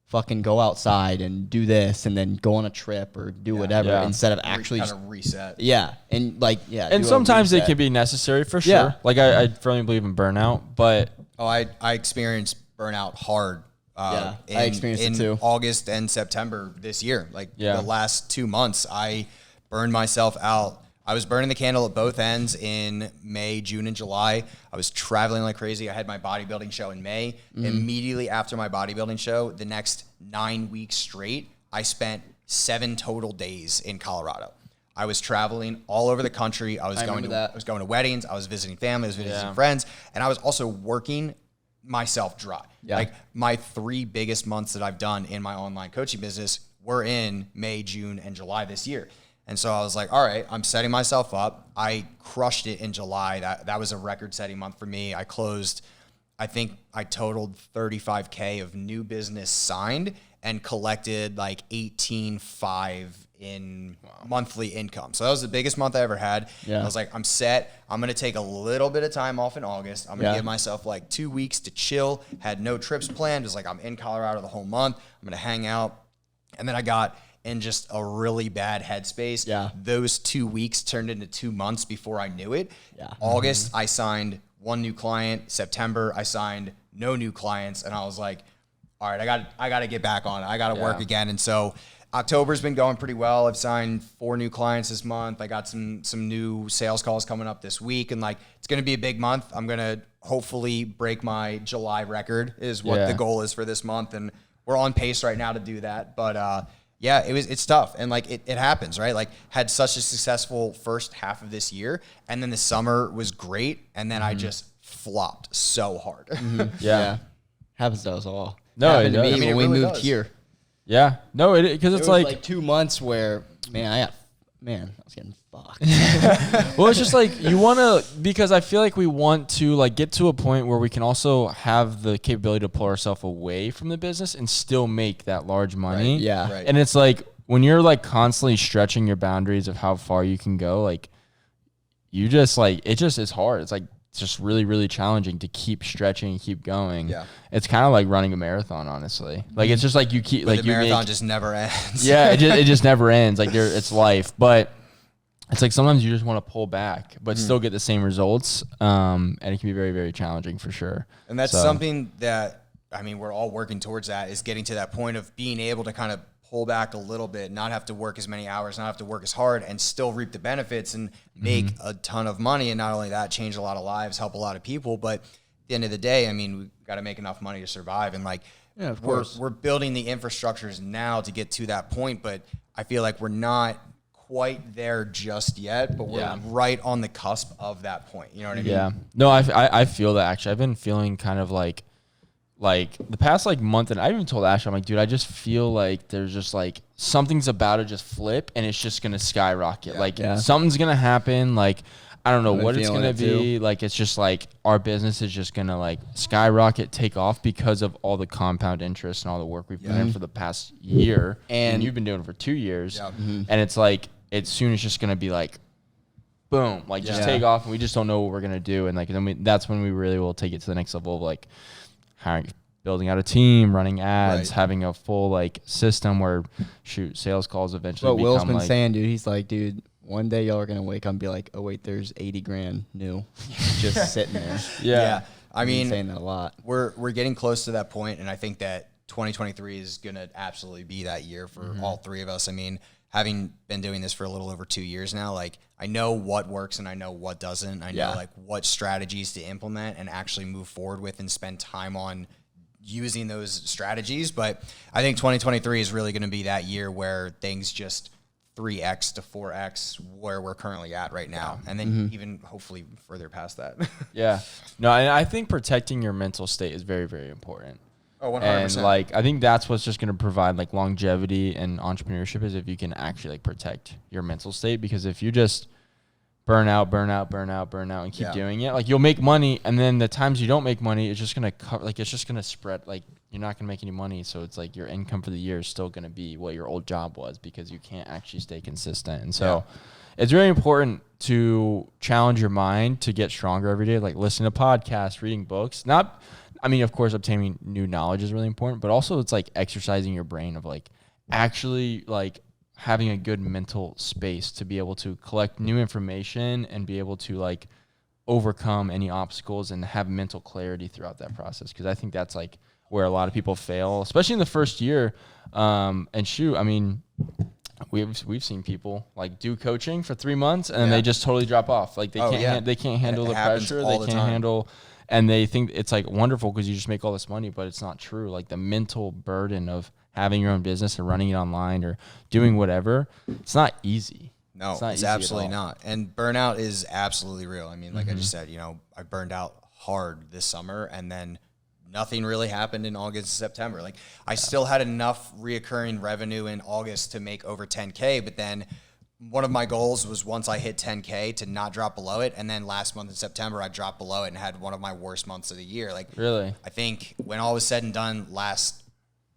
fucking go outside and do this and then go on a trip or do whatever instead of actually kind of reset. Yeah. And like, And sometimes it can be necessary for sure. Yeah. Like I firmly believe in burnout, but. I experienced burnout hard. I experienced it too. August and September this year. Like the last 2 months, I burned myself out. I was burning the candle at both ends in May, June, and July. I was traveling like crazy. I had my bodybuilding show in May. Immediately after my bodybuilding show, the next 9 weeks straight, I spent 7 total days in Colorado. I was traveling all over the country. I was going to weddings. I was visiting family. I was visiting friends. And I was also working myself dry. Yeah. Like my 3 biggest months that I've done in my online coaching business were in May, June, and July this year. And so I was like, all right, I'm setting myself up. I crushed it in July. That was a record-setting month for me. I closed, I think I totaled 35K of new business signed and collected like 18.5 in monthly income. So that was the biggest month I ever had. Yeah. I was like, I'm set. I'm going to take a little bit of time off in August. I'm going to give myself like 2 weeks to chill. Had no trips planned. It was like, I'm in Colorado the whole month. I'm going to hang out. And then I got in just a really bad headspace. Yeah. Those 2 weeks turned into 2 months before I knew it. Yeah. August, I signed 1 new client. September, I signed no new clients. And I was like, all right, I got to get back on it. I got to work again. And so October's been going pretty well. I've signed 4 new clients this month. I got some new sales calls coming up this week. And like, it's going to be a big month. I'm going to hopefully break my July record is what the goal is for this month. And we're on pace right now to do that. But, yeah, it's tough. And like it happens, right? Like had such a successful first half of this year, and then the summer was great, and then I just flopped so hard. Yeah. Happens to us all. No, it does. When we moved here. Yeah. No, because it's like 2 months where I was getting fucked. Well, it's just like you want to, because I feel like we want to like get to a point where we can also have the capability to pull ourselves away from the business and still make that large money. Right. Yeah. Right. And it's like when you're like constantly stretching your boundaries of how far you can go, like you just like, it's hard. It's like, it's just really, really challenging to keep stretching and keep going. Yeah. It's kind of like running a marathon, honestly. Like, it's just like you keep, but like, the marathon just never ends. Yeah. It just never ends. Like, it's life. But it's like sometimes you just want to pull back, but still get the same results. And it can be very, very challenging for sure. And that's something that, I mean, we're all working towards that, is getting to that point of being able to kind of pull back a little bit, not have to work as many hours, not have to work as hard, and still reap the benefits and make a ton of money. And not only that, change a lot of lives, help a lot of people. But at the end of the day, I mean, we've got to make enough money to survive. And like, we're building the infrastructures now to get to that point, but I feel like we're not quite there just yet, but we're right on the cusp of that point. You know what I mean? Yeah. No, I feel that actually. I've been feeling kind of like the past like month, and I even told Ash, I'm like, dude, I just feel like there's just like something's about to just flip and it's just going to skyrocket. Something's going to happen. Like, I don't know what it's going to be. Like, it's just like our business is just going to like skyrocket, take off because of all the compound interest and all the work we've put in for the past year. And you've been doing it for 2 years. Yeah. And it's like, soon it's just going to be like, boom, like just take off, and we just don't know what we're going to do. And like, then that's when we really will take it to the next level of like hiring, building out a team, running ads, having a full like system where sales calls eventually become Will's been like, saying, dude, he's like, dude, one day y'all are going to wake up and be like, oh, wait, there's 80 grand new just sitting there. Yeah. I mean, saying that a lot. We're getting close to that point, and I think that 2023 is going to absolutely be that year for all three of us. I mean, having been doing this for a little over 2 years now, like I know what works and I know what doesn't. I know like what strategies to implement and actually move forward with and spend time on using those strategies. But I think 2023 is really going to be that year where things just 3x to 4x where we're currently at right now. And then even hopefully further past that. No, and I think protecting your mental state is very, very important. Oh, 100%. And like, I think that's what's just going to provide like longevity and entrepreneurship is if you can actually like protect your mental state, because if you just burn out and keep doing it, like you'll make money. And then the times you don't make money, it's just going to cover, like, it's just going to spread. Like you're not going to make any money. So it's like your income for the year is still going to be what your old job was because you can't actually stay consistent. And so it's really important to challenge your mind to get stronger every day. Like listening to podcasts, reading books, of course, obtaining new knowledge is really important, but also it's like exercising your brain of like actually like having a good mental space to be able to collect new information and be able to like overcome any obstacles and have mental clarity throughout that process. Cause I think that's like where a lot of people fail, especially in the first year. We've seen people like do coaching for 3 months and then they just totally drop off. Like they can't handle the pressure. They can't handle, and they think it's like wonderful because you just make all this money, but it's not true. Like the mental burden of having your own business or running it online or doing whatever, it's not easy. No, it's absolutely not. And burnout is absolutely real. I mean, like I just said, I burned out hard this summer, and then nothing really happened in August and September. Like I still had enough reoccurring revenue in August to make over 10K, but then one of my goals was once I hit 10K to not drop below it. And then last month in September, I dropped below it and had one of my worst months of the year. Like really, I think when all was said and done last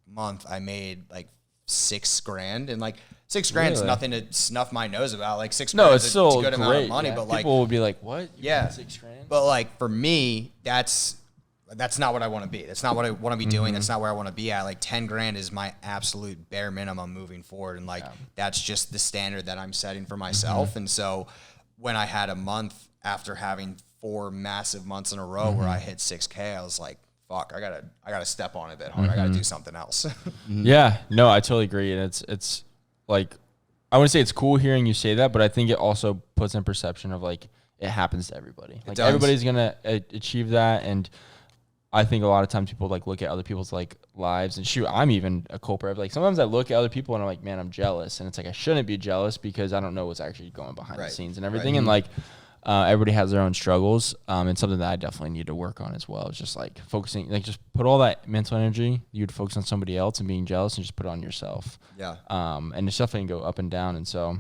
month, I made like $6,000, and like $6,000 is nothing to snuff my nose about. Like $6,000 is a good amount of money, but like people will be like, what? You made $6,000? But like for me, that's not what I want to be. That's not what I want to be doing. That's not where I want to be at. Like $10,000 is my absolute bare minimum moving forward. And like, that's just the standard that I'm setting for myself. And so when I had a month after having 4 massive months in a row where I hit 6K, I was like, fuck, I gotta step on it a bit hard. I gotta do something else. Yeah, no, I totally agree. And it's like, I wouldn't say it's cool hearing you say that, but I think it also puts in perception of like, it happens to everybody. Like everybody's going to achieve that. And I think a lot of times people like look at other people's like lives, and shoot, I'm even a culprit. Like sometimes I look at other people and I'm like, man, I'm jealous. And it's like, I shouldn't be jealous because I don't know what's actually going behind the scenes and everything. And like, everybody has their own struggles. And something that I definitely need to work on as well is just like focusing, like just put all that mental energy you'd focus on somebody else and being jealous and just put it on yourself. Yeah. And it's definitely go up and down. And so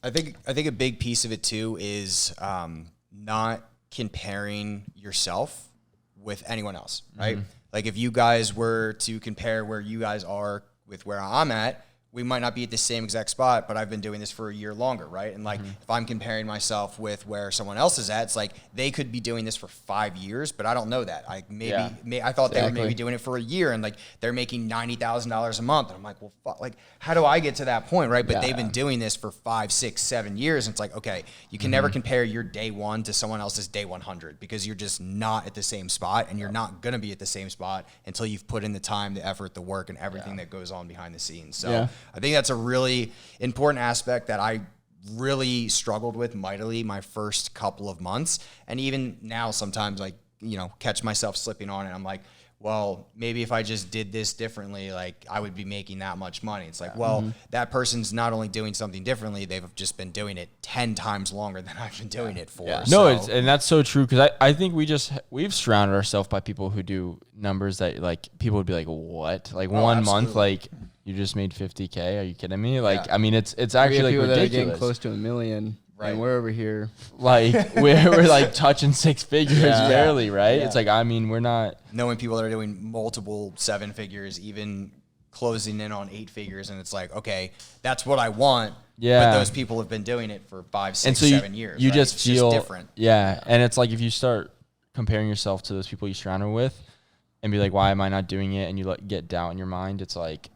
I think a big piece of it too is, not comparing yourself with anyone else, right? Like if you guys were to compare where you guys are with where I'm at, we might not be at the same exact spot, but I've been doing this for a year longer, right? And like, if I'm comparing myself with where someone else is at, it's like they could be doing this for 5 years, but I don't know that. I I thought they were maybe doing it for a year, and like they're making $90,000 a month, and I'm like, well, fuck, like how do I get to that point, right? But they've been doing this for 5, 6, 7 years, and it's like, okay, you can never compare your day one to someone else's day 100 because you're just not at the same spot, and you're not gonna be at the same spot until you've put in the time, the effort, the work, and everything that goes on behind the scenes. So I think that's a really important aspect that I really struggled with mightily my first couple of months. And even now, sometimes like, catch myself slipping on it. I'm like, well, maybe if I just did this differently, like I would be making that much money. It's like, well, that person's not only doing something differently, they've just been doing it 10 times longer than I've been doing it for. No, So, and that's so true, because I think we've surrounded ourselves by people who do numbers that like people would be like, what? Like 1 month, like you just made 50K? Are you kidding me? Like, I mean, it's actually like people that are ridiculous. getting close to $1 million, Right. and we're over here. Like we're like touching 6 figures barely, right? Yeah. It's like, I mean, we're not. knowing people that are doing multiple 7 figures, even closing in on 8 figures, and it's like, okay, that's what I want. Yeah. But those people have been doing it for 5, 6, And so 7 years. you right? just It's feel different. Yeah, and it's like if you start comparing yourself to those people you surrounded with, and be like, why am I not doing it? And you get doubt in your mind. It's like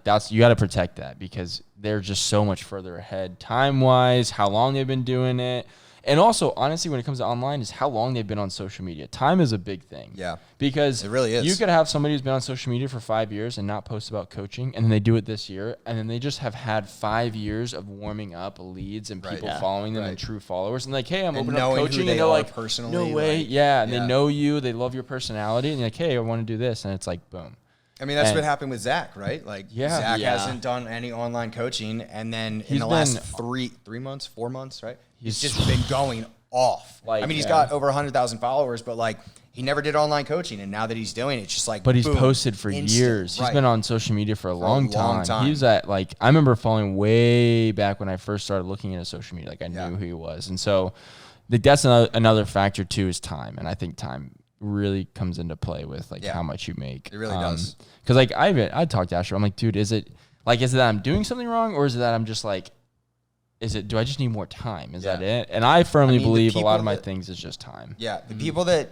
that's, you got to protect that, because they're just so much further ahead time wise, how long they've been doing it. And also, honestly, when it comes to online, is how long they've been on social media. Time is a big thing. Yeah. Because It really is. you could have somebody who's been on social media for 5 years and not post about coaching, and then they do it this year, and then they just have had 5 years of warming up leads and people following them and true followers, and like, hey, I'm And opening up knowing who coaching, they and they're are like, personally, no way, like, and they know you, they love your personality, and you're like, hey, I want to do this, and it's like, boom. I mean, that's And- what happened with Zach, right? Like, Yeah. Zach Yeah. hasn't done any online coaching, and then He's in the last been- 3 months, 4 months, right? He's- He's just been going off. Like, I mean, he's yeah. got over 100,000 followers, but like, he never did online coaching, and now that he's doing it, it's just like, But he's boom, posted for instant, years. He's right. been on social media for a long long time. He was at, like, I remember following way back when I first started looking into social media. Like, I Yeah. knew who he was. And so that's another factor too, is time. And I think time really comes into play with like how much you make. It really does. Because like I talked to Asher. I'm like, dude, is it that I'm doing something wrong, or is it that I'm just like, do I just need more time? Is that it? And I firmly the believe a lot of people my that- things is just time. Yeah, the people that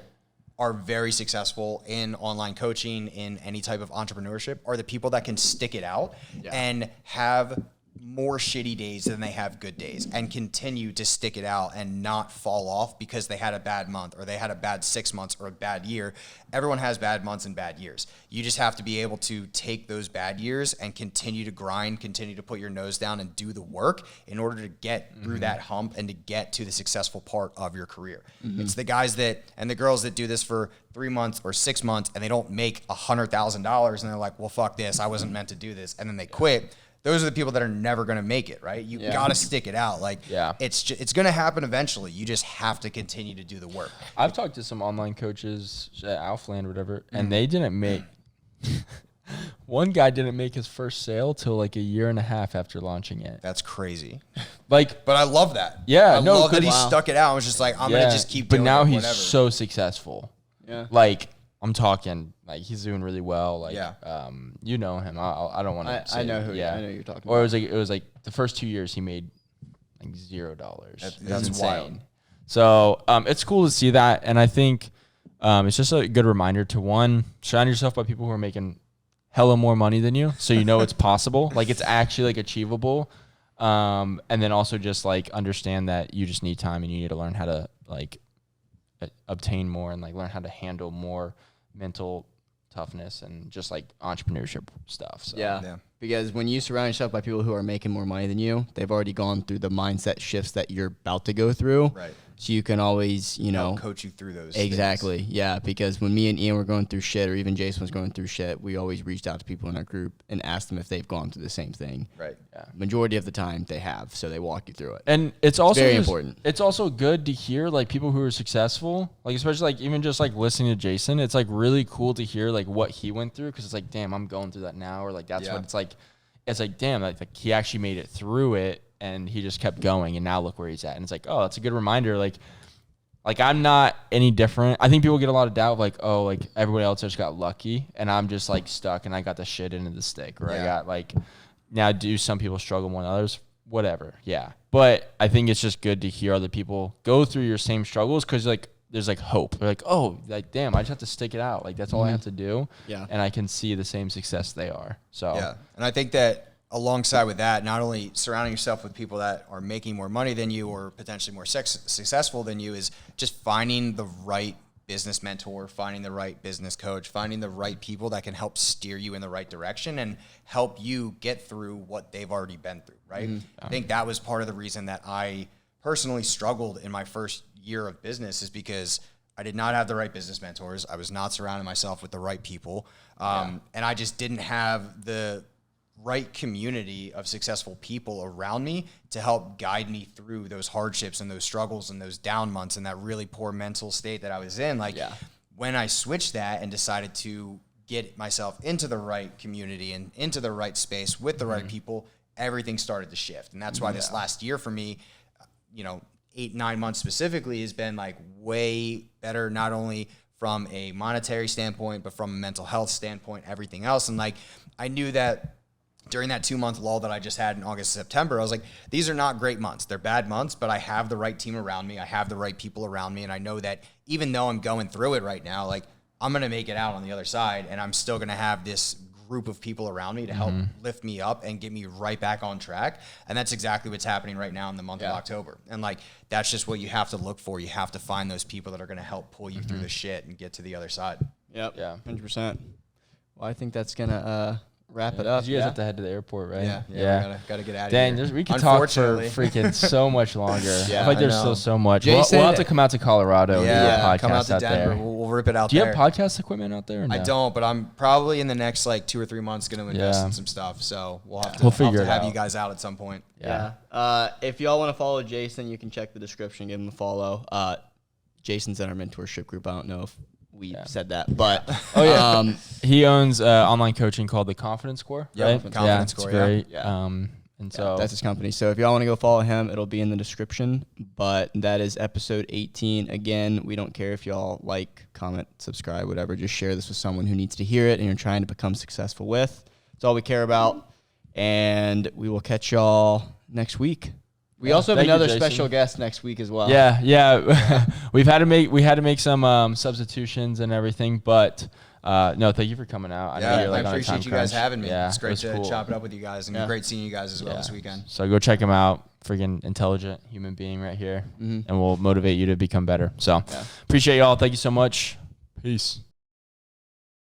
are very successful in online coaching, in any type of entrepreneurship, are the people that can stick it out and have more shitty days than they have good days, and continue to stick it out and not fall off because they had a bad month, or they had a bad 6 months, or a bad year. Everyone has bad months and bad years. You just have to be able to take those bad years and continue to grind, continue to put your nose down and do the work in order to get through that hump and to get to the successful part of your career. It's the guys that and the girls that do this for 3 months or 6 months and they don't make $100,000 and they're like, well, fuck this, I wasn't meant to do this, and then they quit. Those are the people that are never going to make it, right? You got to stick it out. Like, it's going to happen eventually. You just have to continue to do the work. I've talked to some online coaches at Alphaland or whatever, and they didn't make one guy didn't make his first sale till like a year and a half after launching it. That's crazy. Like, But I love that. Yeah, I no, love that he 'cause- stuck it out. I was just like, I'm going to just keep doing it. But now he's whatever. so successful. Yeah. Like, I'm talking, like, he's doing really well. Like, Yeah. you know him. I don't want to say I know who. yeah. I know who you're talking Or about. it was like the first 2 years he made like $0. That's insane. wild. So it's cool to see that, and I think it's just a good reminder to, one, surround yourself by people who are making hella more money than you, so you know it's possible, like it's actually like achievable, and then also just like understand that you just need time and you need to learn how to like obtain more and like learn how to handle more mental toughness and just like entrepreneurship stuff. So Yeah. Because when you surround yourself by people who are making more money than you, they've already gone through the mindset shifts that you're about to go through. Right. So you can always, Help coach you through those Exactly. things. Yeah. Because when me and Ian were going through shit, or even Jason was going through shit, we always reached out to people in our group and asked them if they've gone through the same thing. Right. Yeah. Majority of the time they have. So they walk you through it. And it's also very just- important. It's also good to hear like people who are successful, like especially like even just like listening to Jason. It's like really cool to hear like what he went through, because it's like, damn, I'm going through that now, or like that's what it's like. It's like, damn, like he actually made it through it and he just kept going, and now look where he's at. And it's like, oh, that's a good reminder. Like I'm not any different. I think people get a lot of doubt, like, oh, like everybody else just got lucky and I'm just like stuck and I got the shit into the stick, or I got like, now do some people struggle more than others? Whatever. Yeah. But I think it's just good to hear other people go through your same struggles, because like there's like hope. They're like, oh, like, damn, I just have to stick it out. Like that's all I have to do. Yeah. And I can see the same success they are. So Yeah. And I think that alongside with that, not only surrounding yourself with people that are making more money than you or potentially more successful than you, is just finding the right business mentor, finding the right business coach, finding the right people that can help steer you in the right direction and help you get through what they've already been through, right? I think that was part of the reason that I personally struggled in my first year of business, is because I did not have the right business mentors. I was not surrounding myself with the right people. And I just didn't have the right community of successful people around me to help guide me through those hardships and those struggles and those down months and that really poor mental state that I was in. Like when I switched that and decided to get myself into the right community and into the right space with the right people, everything started to shift. And that's why this last year for me, 8-9 months specifically, has been like way better, not only from a monetary standpoint, but from a mental health standpoint, everything else. And like, I knew that during that 2-month lull that I just had in August, September, I was like, these are not great months. They're bad months, but I have the right team around me. I have the right people around me. And I know that even though I'm going through it right now, like I'm going to make it out on the other side, and I'm still going to have this group of people around me to help lift me up and get me right back on track. And that's exactly what's happening right now in the month of October. And like, that's just what you have to look for. You have to find those people that are going to help pull you through the shit and get to the other side. Yep. Yeah. 100%. Well, I think that's going to wrap it up. You guys have to head to the airport, right? Yeah. Gotta get out of here. Dang, we could talk for freaking so much longer. I feel like there's still so much. Jason, we'll have to come out to Colorado and do a podcast come out to Denver. there. We'll rip it out there. there. Do you have podcast equipment out there? Or no? I don't, but I'm probably in the next like 2 or 3 months going to invest in some stuff. So we'll have to have you guys out at some point. Yeah. If y'all want to follow Jason, you can check the description, give him a follow. Jason's in our mentorship group. I don't know if we said that, but he owns online coaching called the Confidence Core. Right? Confidence Core. And so that's his company. So if y'all want to go follow him, it'll be in the description. But that is episode 18. Again, we don't care if y'all like, comment, subscribe, whatever. Just share this with someone who needs to hear it and you're trying to become successful with. That's all we care about. And we will catch y'all next week. We also have another special guest next week as well. Yeah. we had to make some substitutions and everything, but no, thank you for coming out. I appreciate you guys having me. It's great to chop it up with you guys, and great seeing you guys as well this weekend. So go check him out. Freaking intelligent human being right here, and we'll motivate you to become better. So appreciate y'all. Thank you so much. Peace.